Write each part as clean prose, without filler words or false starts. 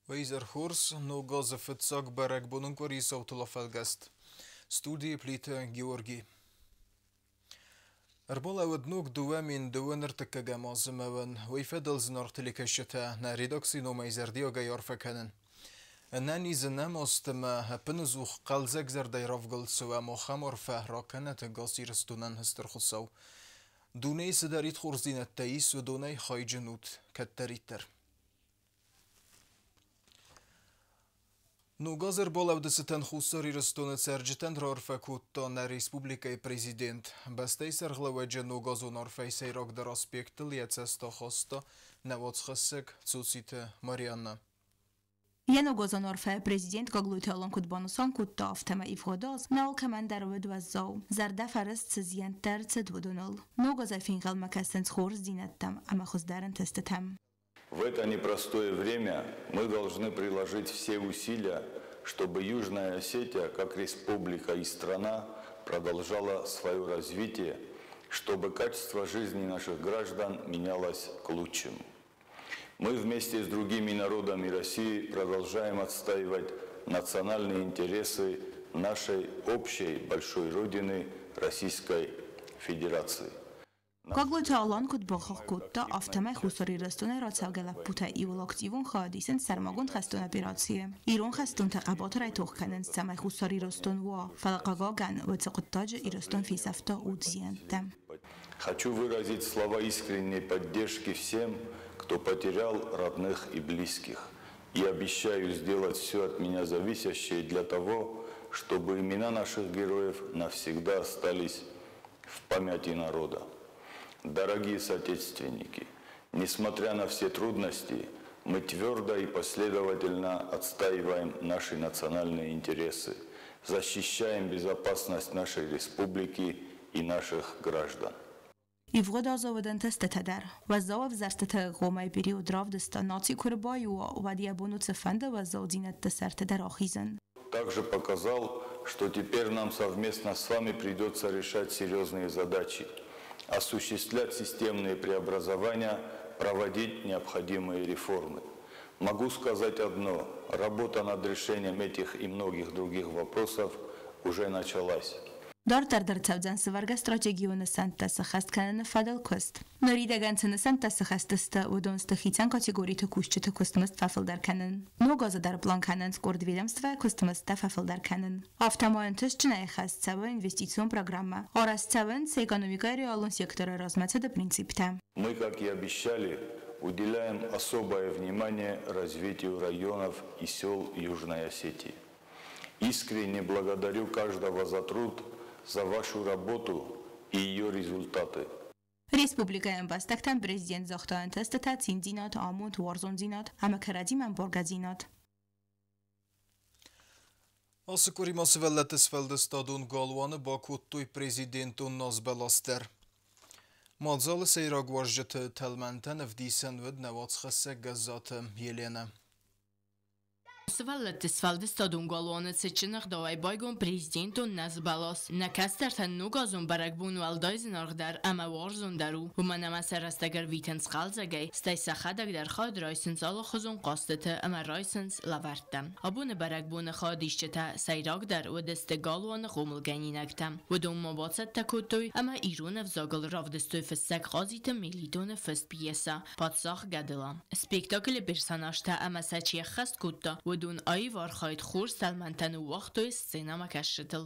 Weiser Hurs, no gaza fitsak berek bunun korisa utulafelgest. Studie plite Georgi. Erbola ودنوك دوامين دوانر تكاقا مازموان ويفدل زنارتلك الشتاء نا ريدوكسي نو ميزر ديوغا يورفكنن. اناني زنام استما هپنزوخ قلزك زر دي رفقل سوا مخامر فهراكنة تقاسي رستونان هسترخصو. دوني سداريت خورزين التايس ودوني خاي جنوت كتريتر. No gazer bolał decyten husori restone sergiten rorfekutto na Respublika i prezydent. Bestej serglewedzie no gazu norfejsej rok do rozpiektyl jecesto hosto na wodschesek cucite Marianna. Jeno gozonorfe prezident goglutelon kutbonuson kuttaf tema ifgodoz naul kamandar wedwazzau zarda farest cizien tercet wedunul. No gozafin galmakastens khurs dinettam ama khuzdaran testetam. В это непростое время мы должны приложить все усилия, чтобы Южная Осетия, как республика и страна, продолжала свое развитие, чтобы качество жизни наших граждан менялось к лучшему. Мы вместе с другими народами России продолжаем отстаивать национальные интересы нашей общей большой родины Российской Федерации. Goglutalon kutbokhokh kutta aftama khusori restone ratsavgala puta ivolaktivun khadisen sarmagund khastun operatsiye. Iron khastun taqabat ray tokhkanen samay khusori reston wa falaqagagan wa tsaqtaj iroston fi safta udzientam. Хочу выразить слова искренней поддержки всем, кто потерял родных и близких. И обещаю сделать все от меня зависящее для того, чтобы имена наших героев навсегда остались в памяти народа. Дорогие соотечественники, несмотря на все трудности, мы твердо и последовательно отстаиваем наши национальные интересы, защищаем безопасность нашей республики и наших граждан. Ivgod azoveden testeteder, ваззав зарстете гомай период равдеста наци курбаю вадия бонуце фенда ваззав динет тесертедер ахизен. Также показал, что теперь нам совместно с вами придется решать серьезные задачи, осуществлять системные преобразования, проводить необходимые реформы. Могу сказать одно: работа над решением этих и многих других вопросов уже началась. Dar caudzan varga strategiune santa sakhast kanen fadel kost. Noridegan santa sakhaststa udonsta hitsan kategorii te kushte kostmast fafel dar kanen. No gaza dar plan kanen skord ведомства kostmast fafel dar kanen. Автомоентес чне khast цава инвестицион программа. Орас цавен с экономикой реалон сектора размацеда принципта. Мы, как и обещали, уделяем особое внимание развитию районов и сел Южной Осетии. Искренне благодарю каждого за труд, за вашу работу и ее результаты. Республика Эмбастактан президент Захтан Тестата Циндинат Амунд Варзондинат Амакарадиман Боргазинат. Asıkuri masıvelletes feldestadun galvanı bakuttuy prezidentun nazbelaster. Madzalı seyrag varjete telmenten evdisen ved nevatskese gazzate Yelena. Svaldis stadun galvana seçinek davay baygon prezidentun nazbalas nekastert nugazun barakbun valdayzinar der ama warzun daru و من مسرستگر ویتنس قالزگی ستی سخدگ در خاد رایسنس آلا خزون قاستته اما رایسنس لورتم ابون برکبون خادیشته سیراگ در و دست گالوان قوملگنی نکتم و دوم مباست تکوتوی اما ایرون افزاگل رافدستوی فستک قازیت میلیدون فست بیسا پادساخ گدلام سپیکتاکل برساناشته اما سچی خست کوتا و دون آی وار خواهد خور سلمنتن و وقتوی سینما کشتل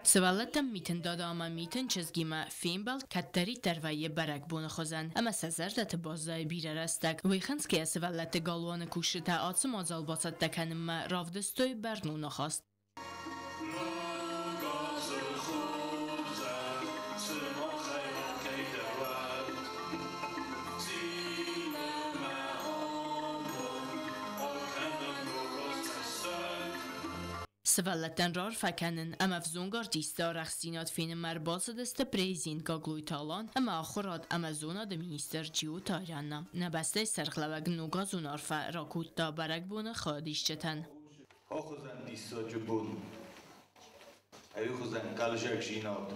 سوالتم میتن داده اما میتن چزگیما فیمبال کتری ترویه برک بون خوزن اما سزردت بازای بیره رستک ویخنس که سوالت گالوان کوشته آتسم آزال باسد دکنم رافدستوی برنو نخواست سوالتن رار فکنن اما فزونگار دیستا رخصینات فین مرباز دست پریزین گاگلوی تالان اما آخرات اما زونا ده مینیستر جیو تایراننا نبسته سرخلوگ نوگا زونار فا راکوت دا برک بونه خادیش چتن آخوزن دیستا جبون هيخزن قلجك جينات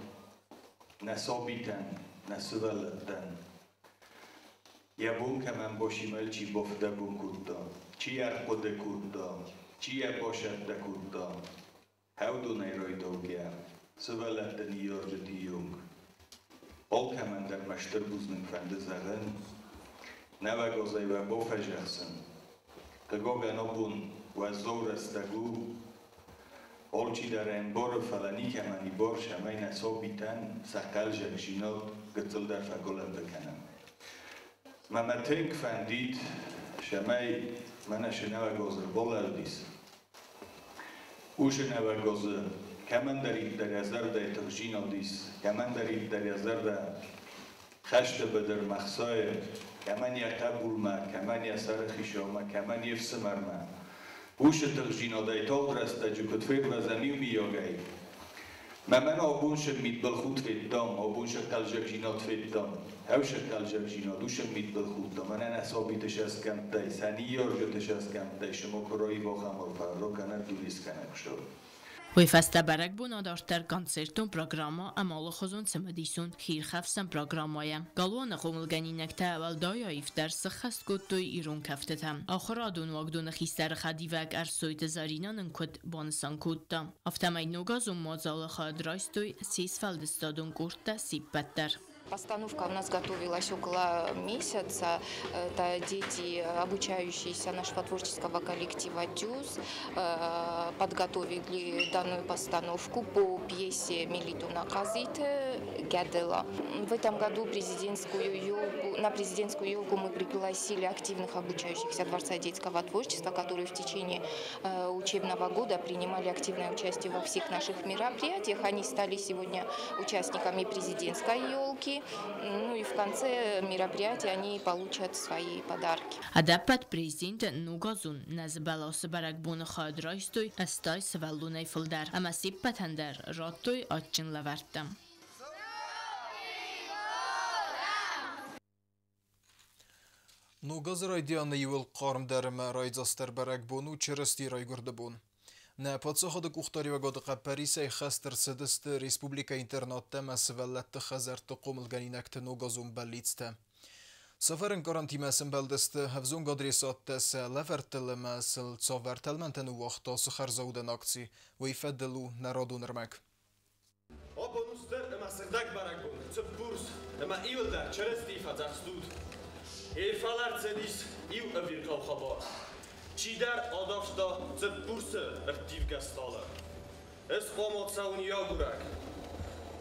نسابيتن نسولتن يبون كمان باشي ملچي بفده بون كودا چي يرقود كودا چي يباشد كودا هودو نيروي دوگيا سولتن يورجدي يونگ بول كمان در مشتر بوزنن فنده زغن نوگازي و بوفجرسن تگوغ نبون و زور استگو Olči da rembor falani kemani bor shamay nasobitan sakal jagjinot gtzel dar fagolan bekanam. Mamatenk fandid shamay mana shnawa gozer bolardis. U shnawa gozer kaman darid dar yazar da etajinodis, kaman darid dar yazar da khashta badar makhsay, kaman yaqabulma, kaman yasar khishoma, kaman yefsmarma. بوش تغجینادای تاغ رسته جو کتفید و زمین میاگی من آبونش مید بالخود فیدام آبونش قلجک جینات فیدام هوش قلجک جینات دوش مید بالخود دام من اصابیتش از کم تای سنی یارجتش از کم تای شما کرایی واقعا رو کنه دولیس کنه شد ویفسته برک بنادارتر کنسرتون پروگراما امال خزون سمدیسون خیر خفسن پروگرامایم گلوان خمولگنی نکته اول دایا ایفتر سخست گوتوی ایرون کفتتم آخر آدون واقدون خیستر خدیوک ارسویت زارینان کد بانسان کودتا افتمای نوگازون مازال خواهد رایستوی سیس فلدستادون گورتا سیب بدتر Постановка у нас готовилась около месяца. Это дети, обучающиеся нашего творческого коллектива «Тюз», подготовили данную постановку по пьесе Мелитона Казите «Гядела». В этом году на президентскую елку мы пригласили активных обучающихся Дворца детского творчества, которые в течение учебного года принимали активное участие во всех наших мероприятиях. Они стали сегодня участниками президентской елки. Ну и в конце мероприятия они получат свои подарки. Адапат президент Нугазун назбалос баракбун хадрайстой астай свалунай филдар. Ама сиппатандер роттой отчин лавартам. Нугаз райдианы юл қарым дәрімі райдзастар баракбуну чересті райгурдабун. На подсоходы кухтари года Париса хастер садысты республика интернатта мәсвәлләтті хазарты қомылганинәкті нугазун баллицті. Сафарын карантимәсін бәлдісті хавзун гадресатты сәләфәртілі мәсіл цавартәлмәнтәні уақта сықарзаудан акци вейфәділу народу нырмәк. Абонустер эма сырдак баракбун, цыпбурс, эма илдар черести фазахстуд. Эйфалар цедис ил авиркал хабар. Чидар адашта цыпбурсы активга стала. Эс қомот сауния гурак.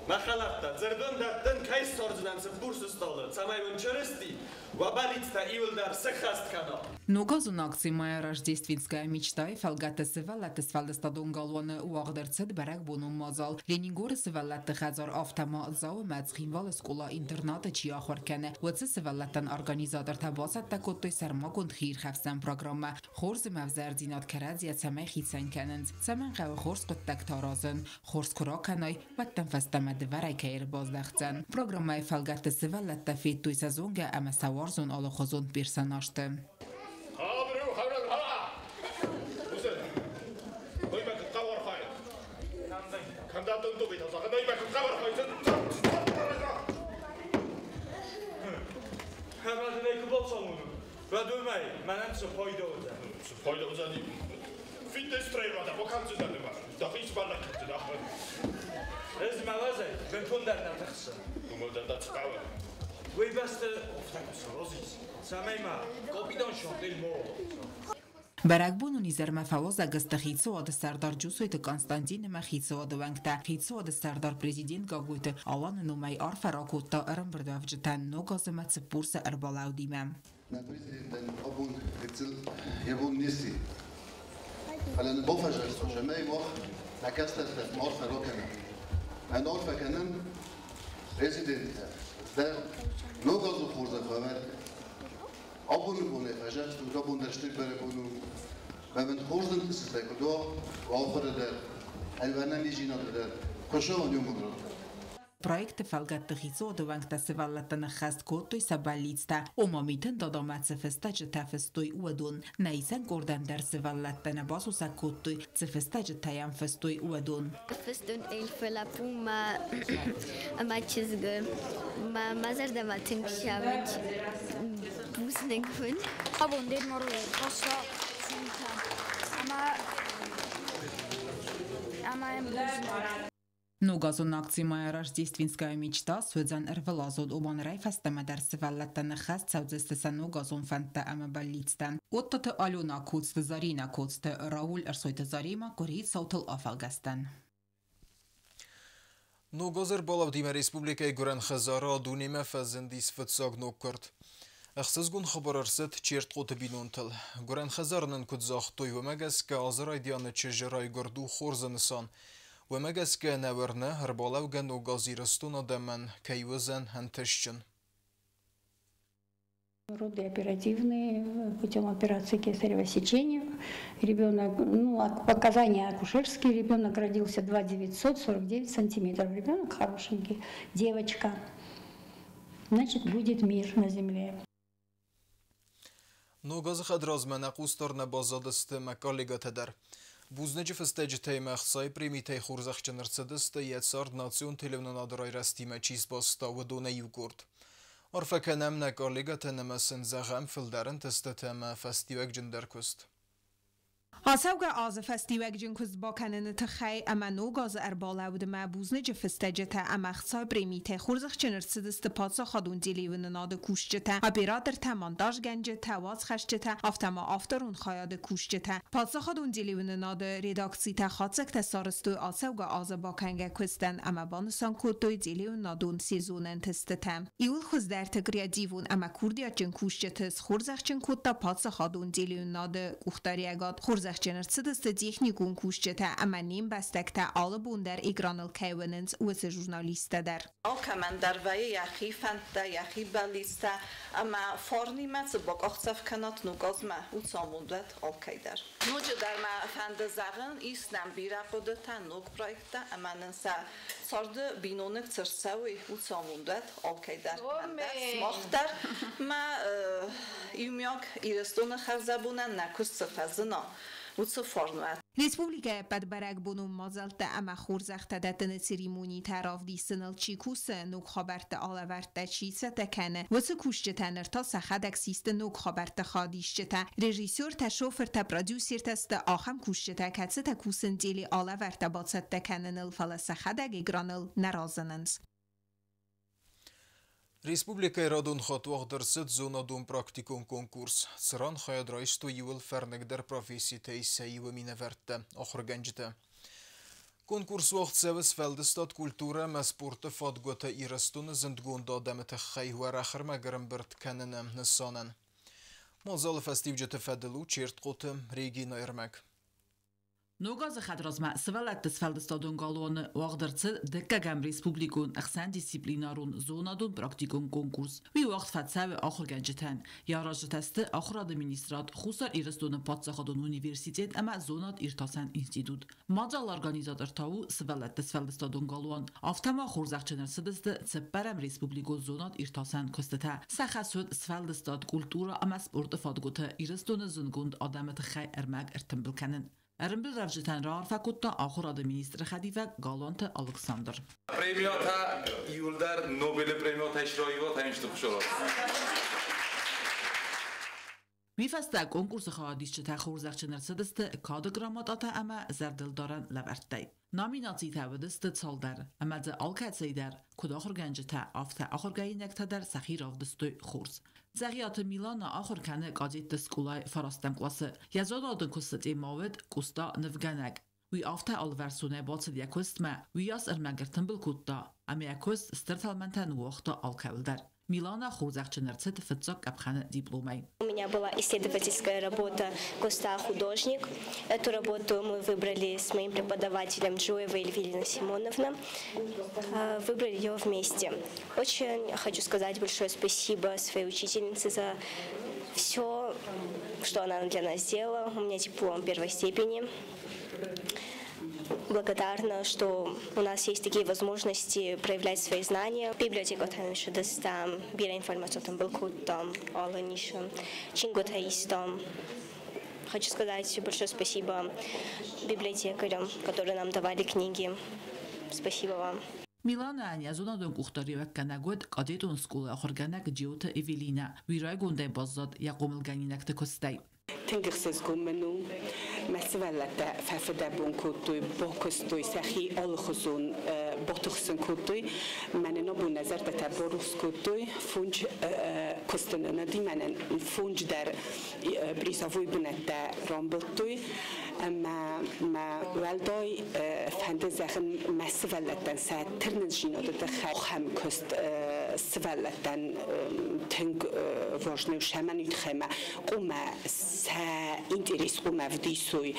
Махалатта, зердон даттан кайс сорзынан цыпбурсы стала. Цамайвын черести, вабалицта илдар сахаст кана. Нугазун акции «Моя рождественская мечта» и фалгата сывалаты свалдастадун галваны уагдырцыд барак буну мазал. Ленингор сывалаты хазар автома зау мацхинвал скула интерната чи ахваркане. Вацы сывалаттан организатор табасат такоттой сармагун хир хавсан программа. Хорз мавзардинат карадзия цамай хитсан кананд. Цаман қавы хорз қыттак таразын. Хорз кураканай ваттан фастамады варай каир баздахцан. Программа фалгата сывалатта феттуй сезонга ама саварзун алохозун персонажты. Баракбуну низерма фавоза гастахицо ад сардар джусойт Константин махицо ад вангта хицо ад сардар президент гагуйт алан нумай арфаракутта армбрдавжтан ногазма цпурса арбалаудима на президент абун гцел ябун ниси على بوفجر جماعي مخ نكستر مارف روكنا أنا أعرف كأنن ريزيدنت ده نوجز وخورز خبر أبون بونه فجأة تقابون درشتك بريبونو من خورزن تسيطة كدوا وآخر ده البنا نيجينا ده خشوا اليوم بدرو Проекты фалгатты хизо довангта севаллаттана хаст коттой сабаллицта. Омамитен дадамат цефеста жтафестой уадун. Найсан гордан дар севаллаттана басуса коттой цефеста жтаям фестой уадун. Festund elfe la puma amachizge mazar da matin shavich busne kun abondet moro kosa ama busne Ну газонакция рождественская мечта связан эрвелазод обан райфастама дар севаллаттана хаст саудзестесану газон фанта ама баллицтан. Оттата Алена Коцте Зарина Коцте Рауль Арсойте Зарима Корит Саутал Афалгастан. Ну газер балавдима республикай Гуран Хазара дунима фазендис фатсаг ноккарт. Ахсызгун хабар арсет черт qoты бинунтал. Гуран Хазарнын кудзах той вамагас ка азрай дианы чежрай горду хорзанысан. ومجلس كان ورنا هربالاو جنو غازيرستونا دمن كيوزن هنتشن. Роды оперативные путем операции кесарево сечения. Ребенок, показания акушерские, ребенок родился 2,949 сантиметров. Ребенок хорошенький, девочка. Значит, будет мир на земле. Но газахад размена кустарна базадست макалига тедер. Бузнеж фестеж тайма хсай примитай хурзахчан рцедست яцард национ телевнонадырай растима чиз баста ودونه югурд. Орфаканам накалига тенемасен загам филдарен тестетема фестивак جندر کست. آسوگا آز فستیوک جن کز با کنن تخی اما نو گاز ارباله بود ما بوزنه جفستجه تا اما خصای پریمیته خورزخ چنر سدست پاسا خادون دیلی و نناد کوشجه تا اپیراتر تا مانداج گنجه تا واز خشجه تا افتما آفترون خیاد کوشجه تا پاسا خادون دیلی و نناد ریداکسی تا خادزک تا سارستو آسوگا آز با کنگه کستن اما بانسان کودوی دیلی و نادون سیزونن تستتم ایول خوز در تگریا دیوون اما کوردیا جن کوشجه تس خورزخ چن کود تا پاسا خادون دیلی و ناد اختاریگاد خورزخ جنرسدست دیخنیگون کوشجه تا اما نیم بستک تا آل بوندر ایگرانل کیوننز واسه ژورنالیست در. آکمان در وی یخی فنده یخی بالیسته اما فارنی مت با آخصف کنات نگاز ما اوتساموندت آلکی در. نوچه در ما فنده زغن ایستم بیره قدرت نوک پرویکت اما ننسا سرد بینونک ترسوی اوتساموندت آلکی در. مختر ما یومیاک ایرستون خرزبونن نکست فزنا. Республика подбарак бунум мазалта ама хурзахта датан церемонии тараф дисенал чикуса нук хабарта алаварта чиса такане واسه کوشجتنر تا سخدک سیست نوک خبرت خادیشجتا رژیسور تا شوفر تا پرودیوسر تست آخم کوشجتا کتس تا کوسن دیلی آلورت باست تکنن الفال سخدک گرانل نرازننز. Республика Радон хатвах дерсет зона дом практикум конкурс. Сран хаяд райсту юл фернегдер профессии тейса юва миневерте охрганжите. Конкурс вахт севес фелдестад культура ма спорта фадгота ирастуны зендгунда дамета хайва рахр магарам берт каненем несанен. Мазал фестивжете феделу черт qote Regina Ermek. نوگاز خدرازما سوالت دسفلدستادون گالوان واقدرت دکگم ریسپوبلیکون اخسان دیسیپلینارون زونادون پراکتیکون کنکورس وی وقت فتساو آخر گنجتن یا راجتست آخر ادمینسترات خصوصا ایرستون پاتساخدون اونیورسیتیت اما زوناد ایرتاسن اینستیتوت ماجال ارگانیزاتور تاو سوالت دسفلدستادون گالوان افتما خورزاخچنر سدست سپرم ریسپوبلیکو زوناد ایرتاسن کستتا سخصود سفلدستاد کلتورا اما سپورت فادگوتا ایرستون زنگوند آدمت خی ارمگ ارتمبل کنن ارمبل رفجتن را فکوتا آخر آدمینیستر خدیفه گالانت الکساندر. پریمیاتا یولدر نوبل پریمیاتا اشراییوات هنشت خوشحال. میفسته کنکورس خواهدیش تا خورزخچنر سدست کادگرامات آتا اما زردل دارن لبرتی. نامیناتی تاودست سال در اما ده آلکتسی در کد آخر گنج تا آفته آخر گایی نکتا در سخیر آفدستوی خورز. زغیات میلان آخر کنه قادیت دسکولای فراستم کلاسه یزاد آدن کست ایماود کستا نفگنگ وی آفته آلورسونه باید یکست ما ویاس ارمگرتن بالکوتا اما یکست استرتالمنتن وقتا آلکول در. Милана Хурзахченерцет фетцок абхана дипломой. У меня была исследовательская работа «Коста художник». Эту работу мы выбрали с моим преподавателем Джоевой Эльвирина Симоновна. Выбрали ее вместе. Очень хочу сказать большое спасибо своей учительнице за все, что она для нас сделала. У меня диплом первой степени. благодарна, что у нас есть такие возможности проявлять свои знания. Библиотека там еще достам, бира информацию там был там, аланишем, чинготаистом. Хочу сказать большое спасибо библиотекарям, которые нам давали книги. Спасибо вам. Milana ani az onadon kuxtariwek kanagod qadetun skula axorganak jiota Evelina viray gonday bazzad yaqomilganinak tekostay تنقص منو مسئله ففدبون کودوی با کستوی سخی آل خزون باتخسن کودوی من نبود نظر به تبارز کودوی فونج کستن ندی من فونج در بریزاوی بند در رامبلتوی ما ولدای فند زخم مسئله تن سعی ترنجیناده دخل خم کست سوالة تنگ واجنه شمنید خما قوم اینتریس قوم افدیسوی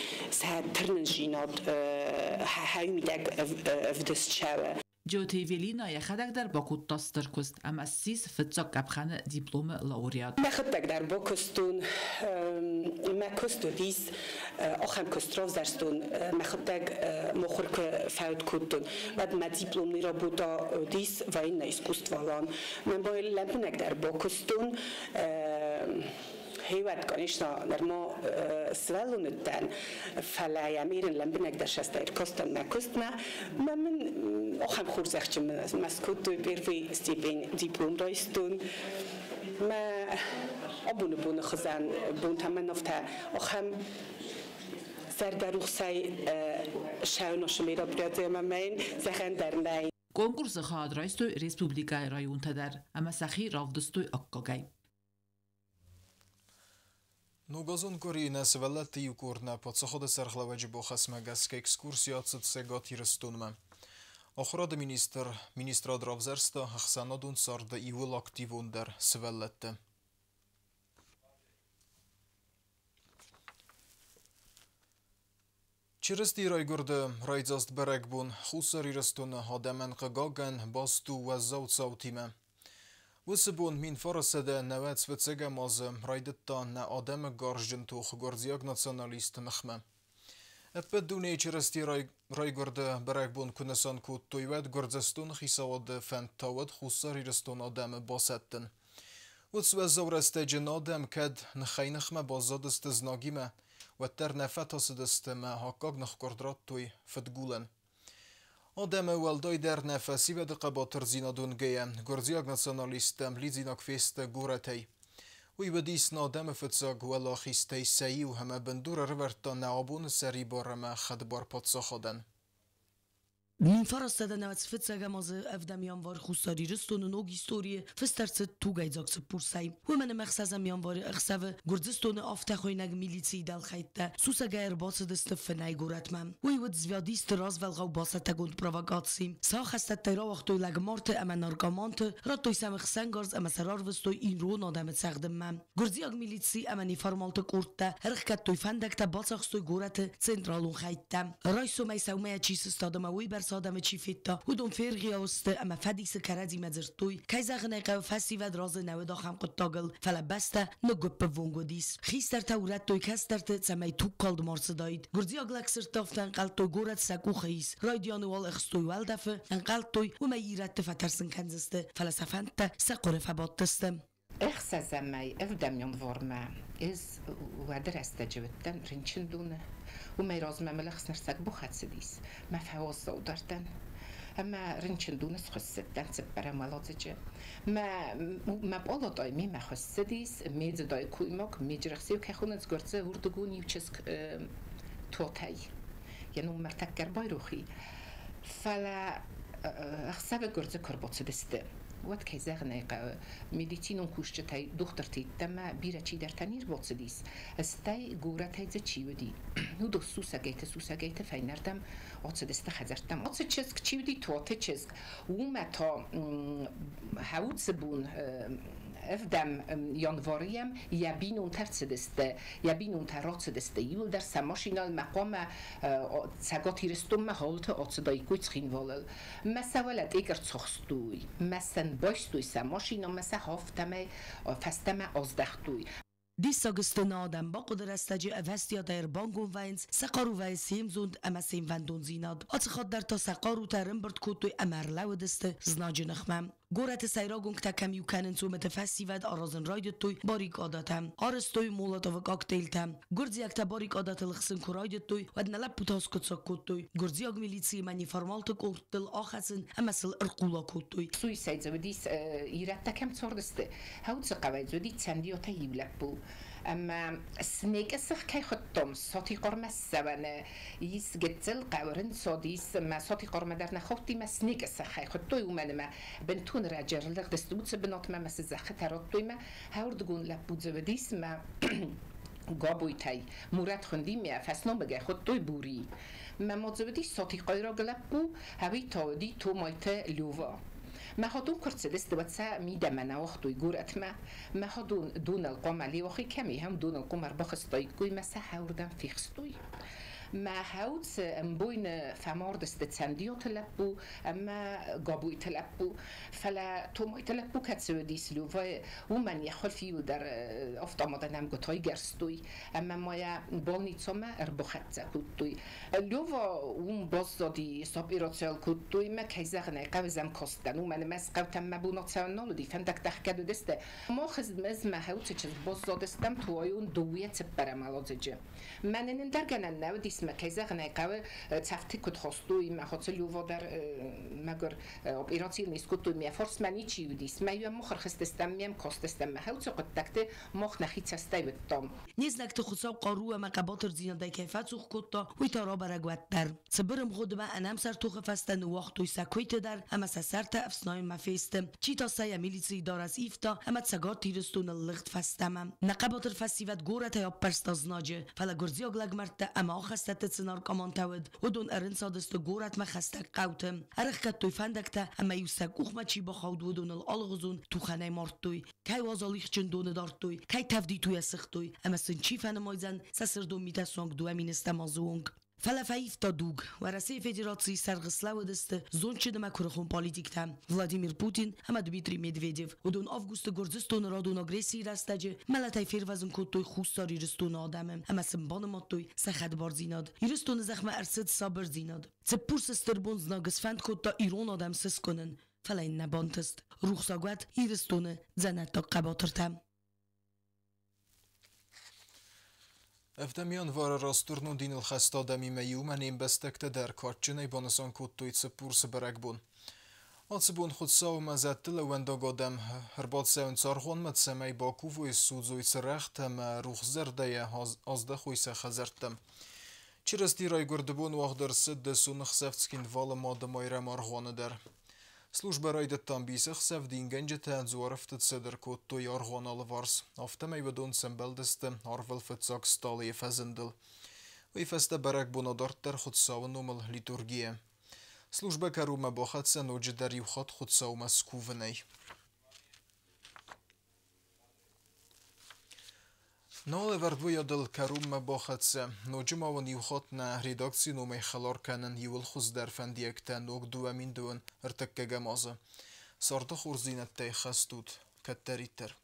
ترنجیناد هایمیدک افدست شوا جوتی ویلینا یخدک در باکوت تاستر کست اما سیس فتزاک کبخانه دیپلم لاوریات مخدک در باکستون ما کستو دیس آخام کستراف درستون مخدک مخور که فوت کردن بعد ما دیپلم نیرا بودا دیس و این نیست کست والان من باید لبنک در باکستون هیوت کنیشنا در ما سوالوندن فلای امیرن لبنک در شستایر کستن مکستنا من آخام خورزخچم مسکوت بیروی استیپین دیپلم رایستون ما بون خزان بون تمن نفته آخام سردروخسای شاونش میرا بیاد مامین زخن در نای کنکورس خاد رایستوی ریسپوبلیکای رایون تدر اما سخی رافدستوی اکگای Нугазон кори насвалат юкурна подсохода сархлаваджи бохасмагаска экскурсия ццегот ирстунма. Охрад министра дравзерста Ахсанадун сарда ивул активундар свалатта. Чирсти райгурда райзаст баракбун хусар ирстуна хадаман қагаган басту ва заутсаутима. وسبون من فرصة نوات فتسجى مازم رايدتان نا آدم گارجنتوخ گارزیاگ ناسیونالیست مخمه. بدون چرستی رایگرده برای کنسان کود تویود گرزستون خیسواد فنتاود خساری رستون آدم باستن. وسو زورست جن آدم کد نخینخمه بازاد است زناگیمه و تر نفت است ما حقاق نخکردرات توی فتگولن. آدم والدای در نفسی و دقباتر زینادون گیه گرزیاگ ناسیونالیستم لیزیناک فیست گورتی. وی بدیس نادم فتزاگ ولا خیسته سعی و همه بندور رورتا نعابون سری بارم خدبار پادسا خودن. من فرستاده نوت فتزاگ مازه افدم یانوار خوستاری رستون و نوگ ایستوری فسترست تو گیزاکس پورسای و من مخصزم یانوار اخصاوه گرزستون آفتخوی نگ میلیتسی دل خیده سوسا گیر باسد استف نایگورت من وی ود زیادیست راز ولغاو باسد تگوند پروگاتسیم ساخ است تیرا وقتوی لگ مارت اما نارگامانت راتوی سمخ سنگارز اما سرار وستوی این رو نادمت سخدم من گرزیاگ میلیتسی اما نیفرمالت کورته هرخکت توی فندکت باسخستوی گورت سنترالون خیده رایسو میسومه چیز استادم وی بر آدم چی فیتا و دون فرقی است اما فدیس کردی مزرتوی کایزاغ نقاب فسی و دراز نود آخام قطعال فلا بسته نگوب ونگودیس خیستر تورات توی کستر تسمی تو کالد مارس داید گردی اگلکسر تافتن قل تو گورت سکو خیس رایدیانو وال اخستوی والدفه انقل توی و میرت فترسن کنزسته فلسفانت سقور فباتستم اخسازمای افدمیان ورما از ودرست جوتن رنچندونه و میراز مملخ نرسک بخت سدیس مفهوم زودردن اما رنچندونه خستن سپر مالاتجه ما بالا دایمی مخستدیس میز دای کویمک میجرخسی که خونت گرزه وردگونی و چسک توتای یعنی مرتکر بایروخی فلا اخساب گرزه کربات دسته وقت که زغنه مدیتینون کوشته تای دختر تید تما بیره چی در تنیر باتسدیس استای گوره تای زچی ودی نو دو سوسا گیت فینردم آتسدسته خزرتم آتس چسک چی ودی توته چسک و تا هاوت سبون افدم یانواریم یابینون ترسدسته یابینون تراتسدسته یول در سماشینال مقام سگاتی رستم حالت آتسدای کوچ خین والل مسئولت ایگر چخستوی مسن باشتوی سماشینا مسا هافتمه فستمه ازدختوی Diessageste Adam Bakoder Estaje Avestia der Bangun Weins, Sakaru Weis Hemsund, Amasim Vandon Zinad. Atschad der to Sakaru Tarimbert Koto Amarlaudeste, Znajinachmam. Gorete Sairagung takam you kennen zu mit der Festival Arazen Raidetui, Barik Adatam, Arestoi Molotov Cocktailtam, Gurziak Barik Adatilchsen Kuraidetui, Wadna Laputas Kotsakotui, Gurziak Milizi Mani Formalte Kortel Achasen, Amasel Erkula Kotui. Suicide وديس يرتا كم صوردسته هاو تقوى زودي تسنديو تيبلبو أما سنيك السخ كي خطم صوتي قرمة السبانة يس جتل قورن صديس ما صوتي قرمة درنا خوتي ما سنيك السخ كي خطوي وما ما بنتون راجر لغ دستوت بنات ما مس الزخ ترطوي ما هاورد جون لبود زوديس ما قابوي تاي مراد خندي ميا فسنو بجا خطوي بوري ما مزودي صوتي قيرا قلبو هاوي تودي تو مايت لوفا ما هدون كرتسدست واتسا ميدا منا وقتو يقولت ما هدون دون القوم علي وخي كمي هم دون القوم أربخستوي كوي مسا حوردن فيخستوي ما هاوت مبوين فمارد استتسنديو تلبو اما قابو تلبو فلا تومي تلبو كتسودي سلوفا ومن يخل فيو در افتامدن هم قطعي گرستوي اما مايا بالني تسوما اربخت كتوي لوفا وم بازدادي سابيراتسيال كتوي ما كيزاغنه قوزم كستن ومن مسقو تم مبوناتسيال دي فندك تحكدو دسته ما خزد مزما هاوت چز بازدادستم توایون دویه تبرمالازجه من نندرگنن نودی اسم كيزاغ نايقاو تفتي كنت خستوي ما خاطر لوفا در مگر اوبيراتيون اسكوتو مي فورس مانيتشي وديس ما يوم مخر خستستم ميم كوستستم ما هاوت قد تكت مخ نخيت سستاي بتام نيزنك تخصو قارو ما قباطر زين داي كيفات سوخ كوتا ويتارا برغوات در صبرم خود با انم سر توخ فستن وقت توي سكويت در اما سرت افسناي ما فيستم چي تا ساي ميليتسي دارس ايفتا اما تسغار تيرستون اللغت فستم نقباطر فستيفات غورت يا برستازناجه فلا غورزيو غلغمرت اما خستت سنار كمان تود ودون ارن صادست غورت ما خستك قوتم ارخت توي فندكتا اما يوسك اوخ ما چي بخاود ودون الالغزون تو خناي مارتوي كاي وازاليخ چندون دارتوي كاي تفدي توي سختوي اما سن چي فن مايزن سسر دو ميتاسونگ دو امينستمازونگ فلافايف تا دوغ ورسي فيدراتسي سرغسلاو دست زونچ دما كورخون پوليتيكتام فلاديمير بوتين اما دميتري ميدفيديف ودون افغوست گورزستون رادون اگريسي راستاجه ملاتاي فيروازن كوتوي خوستاري رستون آدمم اما سمبان ماتوي سخد بار زيناد يرستون زخم ارسد صابر زيناد تپورس استربونز ناگس فند کوتا ایرون آدم سس کنن فلاین نبانتست روخساگوت يرستون زنتا قباطرتم Evdemian var rasturnun din الخستا دمی میومن این بستکت در کارچنه بانسان کتوی تسپورس برگبون. آتسبون خود ساو مزدل وندا گادم هربات سون سارخون مد سمی باکو و سوزوی سرختم روخ زرده ازده خوی سخزرتم. چرستی رای گردبون واخدر سد سونخ سفتسکین وال ماده مایره مارخوانه در. Служба райдаттан бисах савдин генжетен зуарфтет седер котто яргон алварс. Автамай ведон сембелдесте арвел фетсак стали фазендел. Вифесте барак бонадартер худсау номал литургия. Служба карума бахатса ноджедар юхат худсау маскувеней. نال وردوی دل کروم باخته نوجماون یوخات نه ریداکسی نومی خلار کنن یول خوز در فندیک تنوک دوامین دون ارتکه گمازه سارده خورزینت تی خستود کتریتر